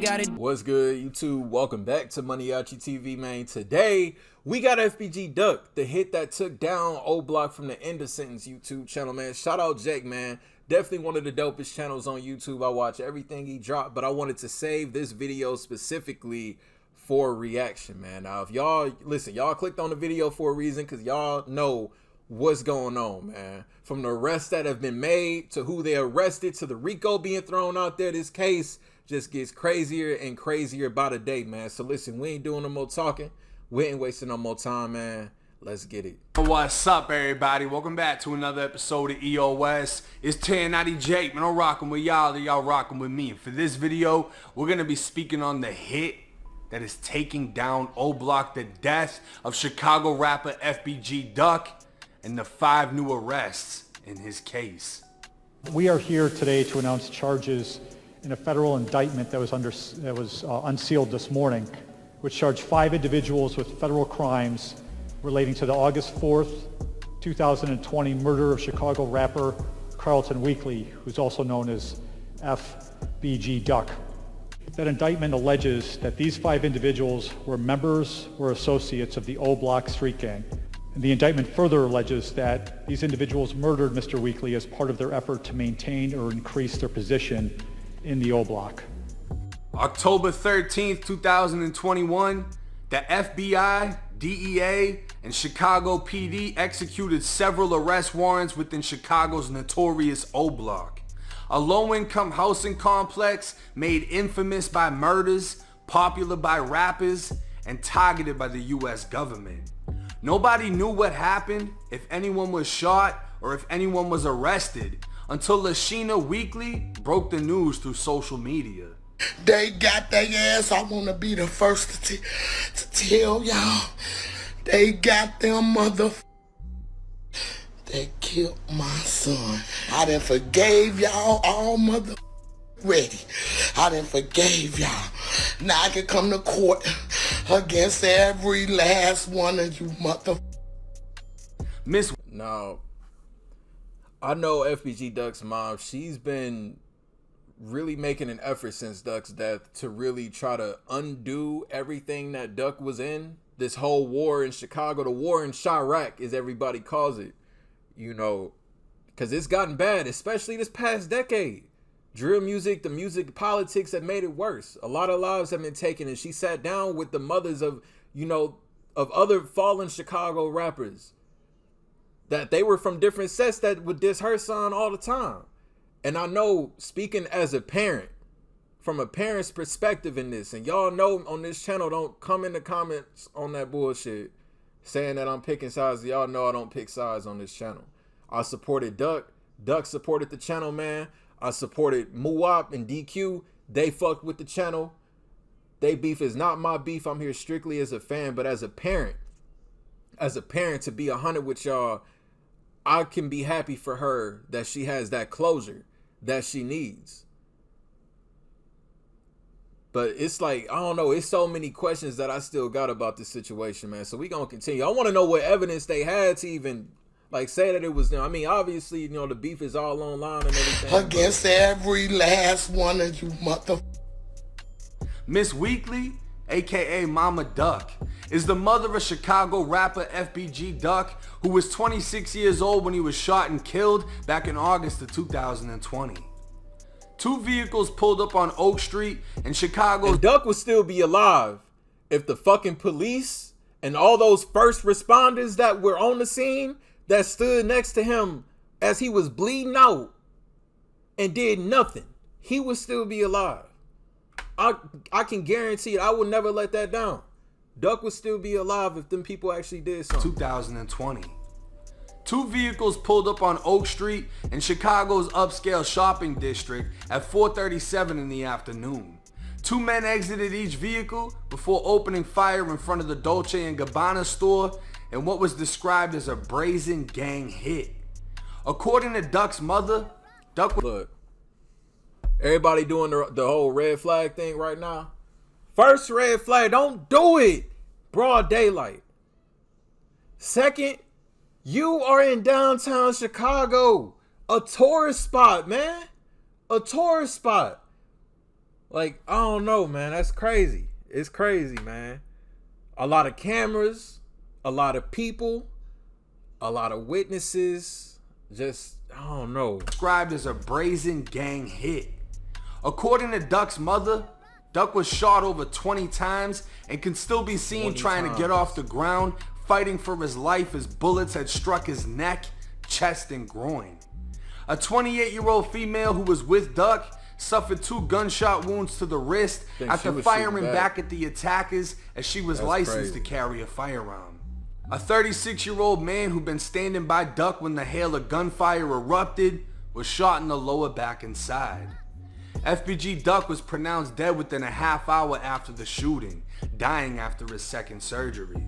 got it. What's good, YouTube? Welcome back to MANIACITV, man. Today, we got FBG Duck, the hit that took down O Block from the End of Sentence YouTube channel, man. Shout out Jake, man. Definitely one of the dopest channels on YouTube. I watch everything he dropped, but I wanted to save this video specifically for a reaction, man. Now, if y'all, listen, y'all clicked on the video for a reason, because y'all know what's going on, man. From the arrests that have been made, to who they arrested, to the RICO being thrown out there, this case just gets crazier and crazier by the day, man. So listen, we ain't doing no more talking. We ain't wasting no more time, man. Let's get it. What's up, everybody? Welcome back to another episode of EOS. It's 1090 Jake, man. I'm rocking with y'all, y'all rocking with me. For this video, we're gonna be speaking on the hit that is taking down O Block, the death of Chicago rapper FBG Duck, and the 5 new arrests in his case. We are here today to announce charges in a federal indictment that was unsealed this morning, which charged 5 individuals with federal crimes relating to the August 4th, 2020 murder of Chicago rapper Carlton Weekly, who's also known as FBG Duck. That indictment alleges that these 5 individuals were members or associates of the O Block street gang. And the indictment further alleges that these individuals murdered Mr. Weekly as part of their effort to maintain or increase their position in the O Block. October 13th, 2021, the FBI, DEA, and Chicago PD executed several arrest warrants within Chicago's notorious O Block, a low-income housing complex made infamous by murders, popular by rappers, and targeted by the US government. Nobody knew what happened, if anyone was shot, or if anyone was arrested, until Lashina Weekly broke the news through social media. They got their ass. I want to be the first to tell y'all. They got them They killed my son. I done forgave y'all all ready. I done forgave y'all. Now I can come to court against every last one of you Miss. Now, I know FBG Duck's mom, she's been really making an effort since Duck's death to really try to undo everything that Duck was in. This whole war in Chicago, the war in Chirac, as everybody calls it, you know, because it's gotten bad, especially this past decade. Drill music, the music politics have made it worse. A lot of lives have been taken, and she sat down with the mothers of, you know, of other fallen Chicago rappers that they were from different sets that would diss her son all the time. And I know, speaking as a parent, from a parent's perspective in this, and y'all know on this channel, don't come in the comments on that bullshit saying that I'm picking sides. Y'all know I don't pick sides on this channel. I supported Duck. Duck supported the channel, man. I supported Muwop and DQ. They fucked with the channel. They beef is not my beef. I'm here strictly as a fan, but as a parent, to be 100 with y'all, I can be happy for her that she has that closure that she needs. But it's like, I don't know, it's so many questions that I still got about this situation, man. So we gonna continue. I want to know what evidence they had to even like say that it was them. I mean, obviously, you know, the beef is all online and everything. Against every last one of you Miss Weekly, aka Mama Duck, is the mother of Chicago rapper FBG Duck, who was 26 years old when he was shot and killed back in August of 2020. 2 vehicles pulled up on Oak Street in Chicago. And Duck would still be alive if the fucking police and all those first responders that were on the scene that stood next to him as he was bleeding out and did nothing. He would still be alive. I can guarantee it. I would never let that down. Duck would still be alive if them people actually did something. 2020. 2 vehicles pulled up on Oak Street in Chicago's upscale shopping district at 4:37 in the afternoon. 2 men exited each vehicle before opening fire in front of the Dolce & Gabbana store in what was described as a brazen gang hit. According to Duck's mother, Duck was... Look, everybody doing the whole red flag thing right now. First red flag, don't do it. Broad daylight. Second, you are in downtown Chicago. A tourist spot, man. A tourist spot. Like, I don't know, man. That's crazy. It's crazy, man. A lot of cameras, a lot of people, a lot of witnesses. Just, I don't know. Described as a brazen gang hit. According to Duck's mother, Duck was shot over 20 times and can still be seen trying to get off the ground, fighting for his life as bullets had struck his neck, chest, and groin. A 28-year-old female who was with Duck suffered 2 gunshot wounds to the wrist after firing back at the attackers as she was licensed to carry a firearm. A 36-year-old man who'd been standing by Duck when the hail of gunfire erupted was shot in the lower back and side. FBG Duck was pronounced dead within a half hour after the shooting, dying after his second surgery.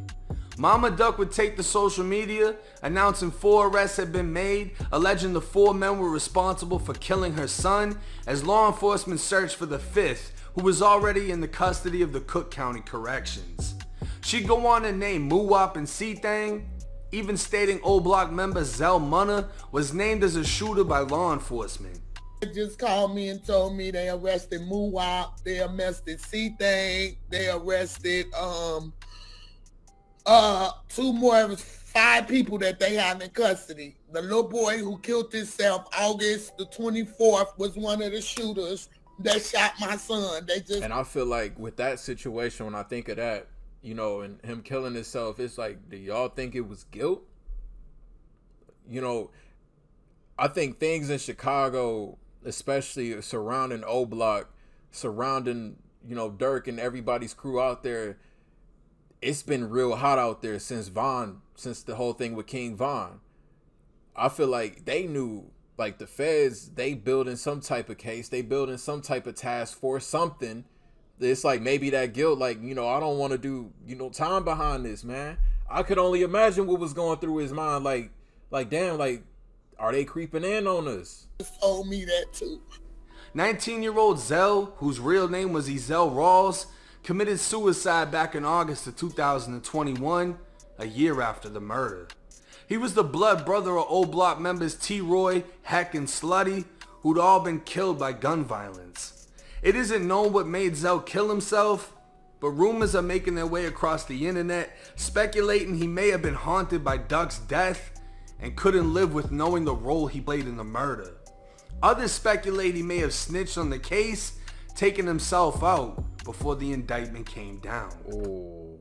Mama Duck would take to social media, announcing 4 arrests had been made, alleging the 4 men were responsible for killing her son, as law enforcement searched for the 5th, who was already in the custody of the Cook County Corrections. She'd go on to name Muwap and C-Thang, even stating O Block member Zell Munna was named as a shooter by law enforcement. They just called me and told me they arrested Muwap, they arrested C-Thang, they arrested 2 more, 5 people that they have in custody. The little boy who killed himself August the 24th was one of the shooters that shot my son. And I feel like with that situation, when I think of that, you know, and him killing himself, it's like, do y'all think it was guilt? You know, I think things in Chicago, especially surrounding O Block, surrounding, you know, Dirk and everybody's crew out there, it's been real hot out there since the whole thing with King Von. I feel like they knew, like the feds, they building some type of case, they building some type of task force, something. It's like maybe that guilt, like, you know, I don't want to do, you know, time behind this, man. I could only imagine what was going through his mind, like damn, like, are they creeping in on us? Just told me that too. 19-year-old Zell, whose real name was Ezell Rawls, committed suicide back in August of 2021, a year after the murder. He was the blood brother of O Block members T-Roy, Heck, and Slutty, who'd all been killed by gun violence. It isn't known what made Zell kill himself, but rumors are making their way across the internet, speculating he may have been haunted by Duck's death and couldn't live with knowing the role he played in the murder. Others speculate he may have snitched on the case, taking himself out before the indictment came down. Oh,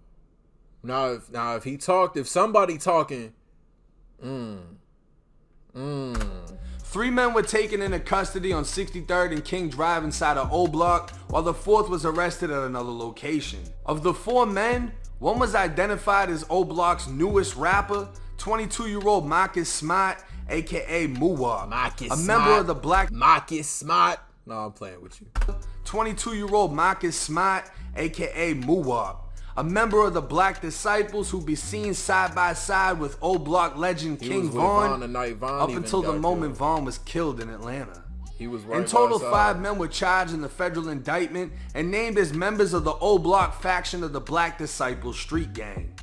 now if he talked, if somebody talking, 3 men were taken into custody on 63rd and King Drive inside of O Block, while the 4th was arrested at another location. Of the 4 men, one was identified as O Block's newest rapper, 22-year-old Marcus Smart, aka Muwap, a member of the Black Marcus Smart. No, I'm playing with you. 22-year-old Marcus Smart, aka Muwap, a member of the Black Disciples who be seen side by side with O Block legend King Von up until the moment Von was killed in Atlanta. He was right. In total, 5 men were charged in the federal indictment and named as members of the O Block faction of the Black Disciples street gang.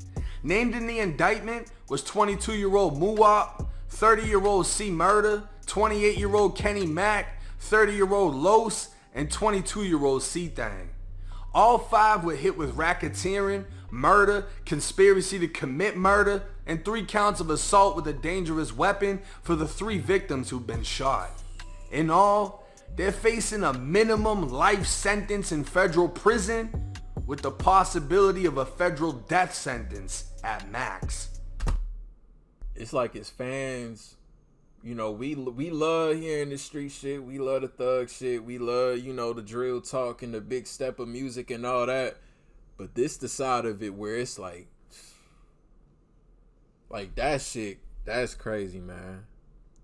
Named in the indictment was 22-year-old Muwap, 30-year-old C Murder, 28-year-old Kenny Mack, 30-year-old Los, and 22-year-old C-Thang. All 5 were hit with racketeering, murder, conspiracy to commit murder, and 3 counts of assault with a dangerous weapon for the 3 victims who've been shot. In all, they're facing a minimum life sentence in federal prison with the possibility of a federal death sentence at max. It's like his fans, you know, we love hearing the street shit. We love the thug shit. We love, you know, the drill talk and the big step of music and all that. But this the side of it where it's like that shit, that's crazy, man.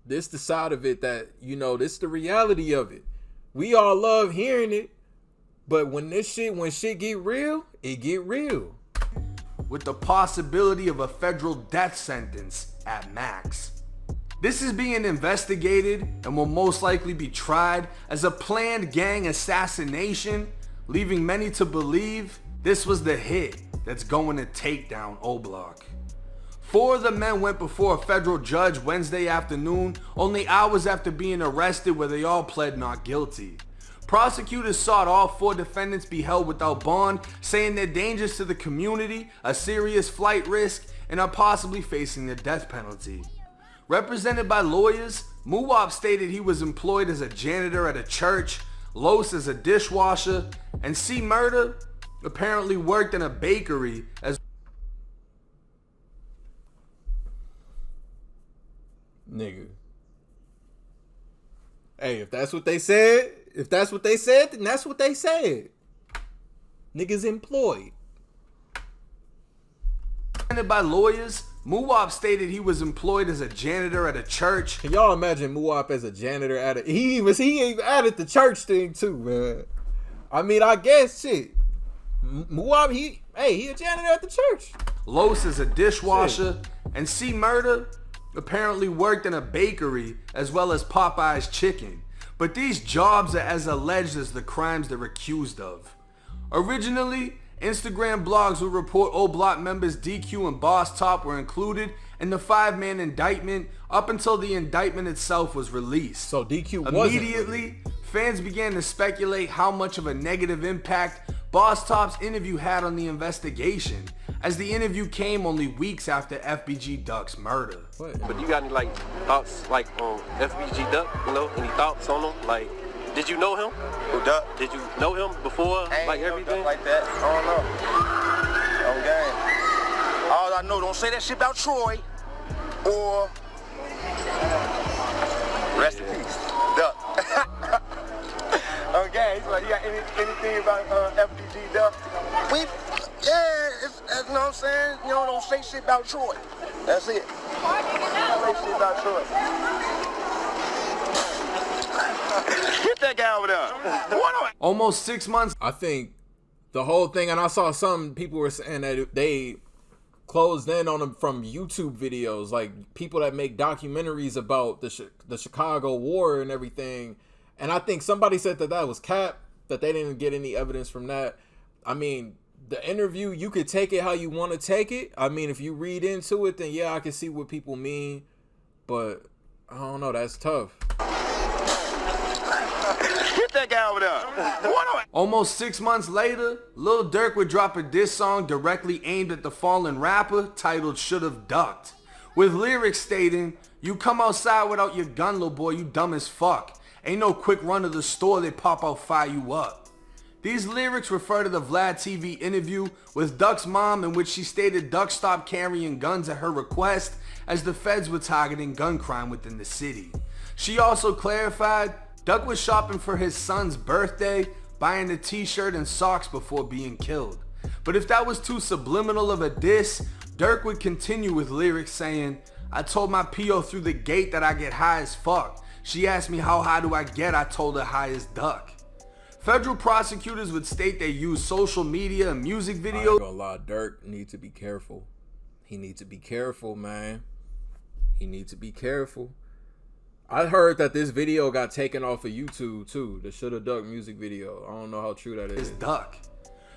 This the side of it that, you know, this the reality of it. We all love hearing it. But when shit get real, it get real. With the possibility of a federal death sentence at max. This is being investigated and will most likely be tried as a planned gang assassination, leaving many to believe this was the hit that's going to take down O Block. 4 of the men went before a federal judge Wednesday afternoon, only hours after being arrested, where they all pled not guilty. Prosecutors sought all 4 defendants be held without bond, saying they're dangerous to the community, a serious flight risk, and are possibly facing the death penalty. Represented by lawyers, Muwap stated he was employed as a janitor at a church, Los as a dishwasher, and C. Murder apparently worked in a bakery as Nigga. Hey, if that's what they said, then that's what they said. Niggas employed. Represented by lawyers, Muwap stated he was employed as a janitor at a church. Can y'all imagine Muwap as a janitor at a... He even added the church thing too, man. I mean, I guess, shit. Muwap, he a janitor at the church. Los is a dishwasher, and C. Murder apparently worked in a bakery as well as Popeye's Chicken. But these jobs are as alleged as the crimes they're accused of. Originally, Instagram blogs would report O Block members DQ and Boss Top were included in the 5-man indictment up until the indictment itself was released. So DQ wasn't. Immediately, fans began to speculate how much of a negative impact Boss Top's interview had on the investigation, as the interview came only weeks after FBG Duck's murder. What? But you got any thoughts on FBG Duck? Any thoughts on him? Did you know him? Who, Duck? Did you know him before? Everything? Like that. I don't know. On game. All I know, don't say that shit about Troy or rest in peace, Duck. Okay, so you got anything about FBG Duck? You know what I'm saying? Don't say shit about Troy. That's it. Don't say shit about Troy. Get that guy over there. Almost 6 months. I think the whole thing, and I saw some people were saying that they closed in on him from YouTube videos, like people that make documentaries about the Chicago War and everything. And I think somebody said that was cap, that they didn't get any evidence from that. I mean, the interview, you could take it how you want to take it. I mean, if you read into it, then yeah, I can see what people mean. But I don't know, that's tough. Get that guy over there. Almost 6 months later, Lil Durk would drop a diss song directly aimed at the fallen rapper titled Should've Ducked, with lyrics stating, "You come outside without your gun, little boy, you dumb as fuck. Ain't no quick run to the store, they pop out, fire you up." These lyrics refer to the Vlad TV interview with Duck's mom, in which she stated Duck stopped carrying guns at her request as the feds were targeting gun crime within the city. She also clarified Duck was shopping for his son's birthday, buying a t-shirt and socks before being killed. But if that was too subliminal of a diss, Durk would continue with lyrics saying, "I told my PO through the gate that I get high as fuck. She asked me how high do I get, I told her high as Duck." Federal prosecutors would state they use social media and music videos. I ain't gonna lie, Durk needs to be careful. He needs to be careful, man. He needs to be careful. I heard that this video got taken off of YouTube too. The Shoulda Duck music video. I don't know how true that is. Duck.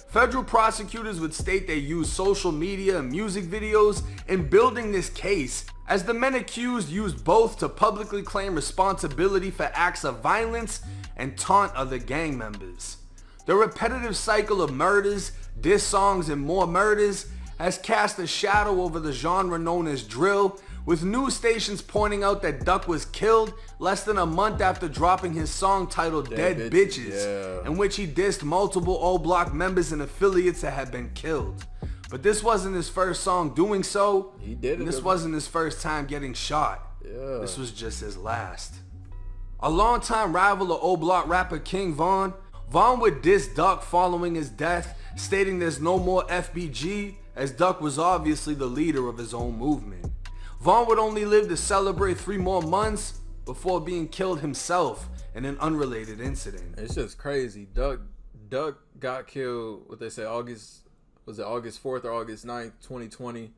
Federal prosecutors would state they use social media and music videos in building this case, as the men accused used both to publicly claim responsibility for acts of violence and taunt other gang members. The repetitive cycle of murders, diss songs, and more murders has cast a shadow over the genre known as drill, with news stations pointing out that Duck was killed less than a month after dropping his song titled Dead Bitches, yeah, in which he dissed multiple O Block members and affiliates that had been killed. But this wasn't his first song doing so, He did it. and this wasn't his first time getting shot. Yeah. This was just his last. A longtime rival of O Block rapper King Von would diss Duck following his death, stating there's no more FBG, as Duck was obviously the leader of his own movement. Von would only live to celebrate 3 more months before being killed himself in an unrelated incident. It's just crazy. Duck got killed, what they say, August 4th or August 9th, 2020.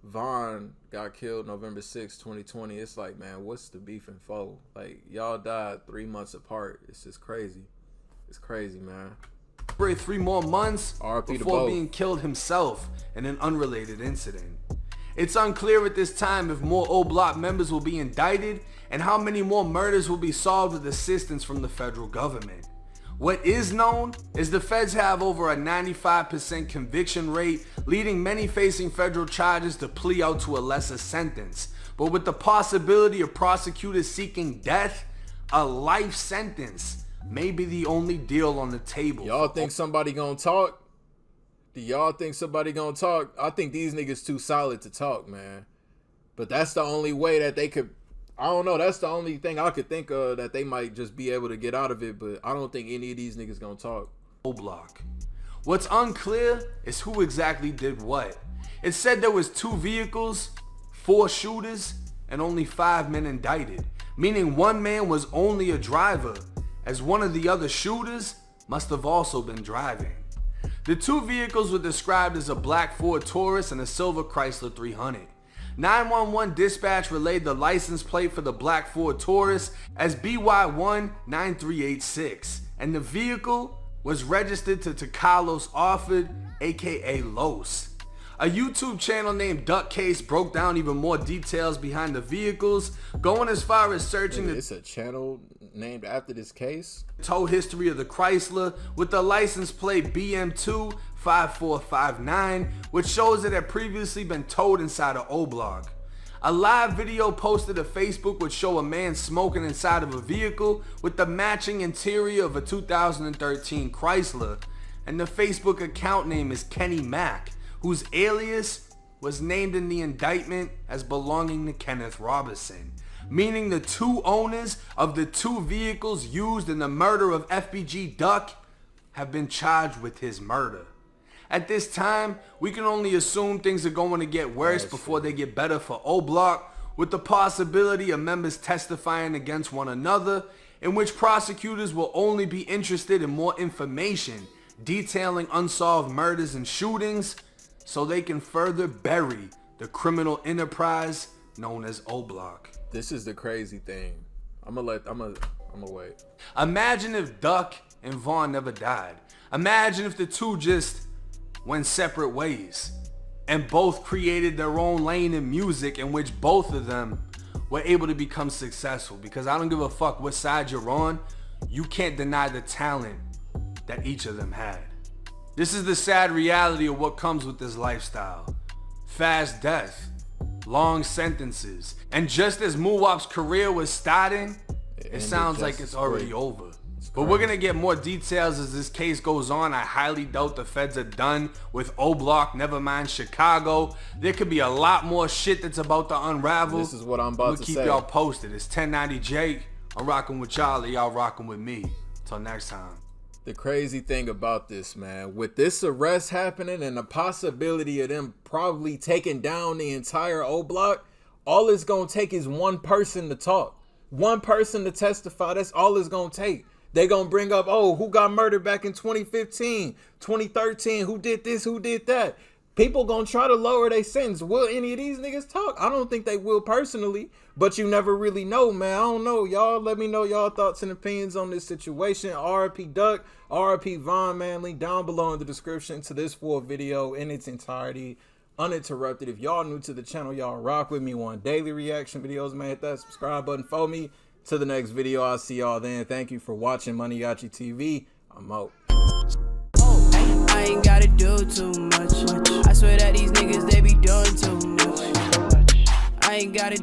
Von got killed November 6th, 2020. It's like, man, what's the beef and foe? Like, y'all died 3 months apart. It's just crazy. It's crazy, man. 3 more months RIP to before both. being killed himself in an unrelated incident. It's unclear at this time if more O Block members will be indicted and how many more murders will be solved with assistance from the federal government. What is known is the feds have over a 95% conviction rate, leading many facing federal charges to plea out to a lesser sentence. But with the possibility of prosecutors seeking death, a life sentence may be the only deal on the table. Y'all think somebody gonna talk? Do y'all think somebody gonna talk? I think these niggas too solid to talk, man. But that's the only way that they could, I don't know, that's the only thing I could think of that they might just be able to get out of it, but I don't think any of these niggas gonna talk. Block. What's unclear is who exactly did what. It said there was 2 vehicles, 4 shooters, and only 5 men indicted, meaning 1 man was only a driver, as one of the other shooters must have also been driving. The 2 vehicles were described as a black Ford Taurus and a silver Chrysler 300. 911 dispatch relayed the license plate for the black Ford Taurus as BY19386, and the vehicle was registered to Carlos Orford, aka Los. A YouTube channel named Duck Case broke down even more details behind the vehicles, going as far as searching It's a channel named after this case? tow history of the Chrysler with the license plate BM25459, which shows it had previously been towed inside an O-Block. A live video posted to Facebook would show a man smoking inside of a vehicle with the matching interior of a 2013 Chrysler, and the Facebook account name is Kenny Mack, whose alias was named in the indictment as belonging to Kenneth Robinson, meaning the 2 owners of the 2 vehicles used in the murder of FBG Duck have been charged with his murder. At this time, we can only assume things are going to get worse before they get better for O-Block, with the possibility of members testifying against one another, in which prosecutors will only be interested in more information detailing unsolved murders and shootings, so they can further bury the criminal enterprise known as O-Block. This is the crazy thing. I'ma wait. Imagine if Duck and Vaughn never died. Imagine if the 2 just went separate ways and both created their own lane in music in which both of them were able to become successful. Because I don't give a fuck what side you're on, you can't deny the talent that each of them had. This is the sad reality of what comes with this lifestyle. Fast death, long sentences, and just as Muwap's career was starting, it sounds like it's already over. But we're gonna get more details as this case goes on. I highly doubt the feds are done with O-Block, never mind Chicago. There could be a lot more shit that's about to unravel. This is what I'm about to say. We'll keep y'all posted. It's 1090 Jake. I'm rocking with y'all, y'all rocking with me. Till next time. The crazy thing about this, man, with this arrest happening and the possibility of them probably taking down the entire O-Block, all it's gonna take is 1 person to talk, 1 person to testify. That's all it's gonna take. They gonna bring up, oh, who got murdered back in 2015, 2013, who did this, who did that. People gonna try to lower their sentence. Will any of these niggas talk? I don't think they will personally, but you never really know, man. I don't know. Y'all let me know y'all thoughts and opinions on this situation. RIP Duck, RIP Von Manley, down below in the description to this full video in its entirety, uninterrupted. If y'all new to the channel, y'all rock with me on daily reaction videos, man. Hit that subscribe button for me. To the next video, I'll see y'all then. Thank you for watching MANIACITV. I'm out. I ain't gotta do too much. I swear that these niggas, they be doing too much. I ain't gotta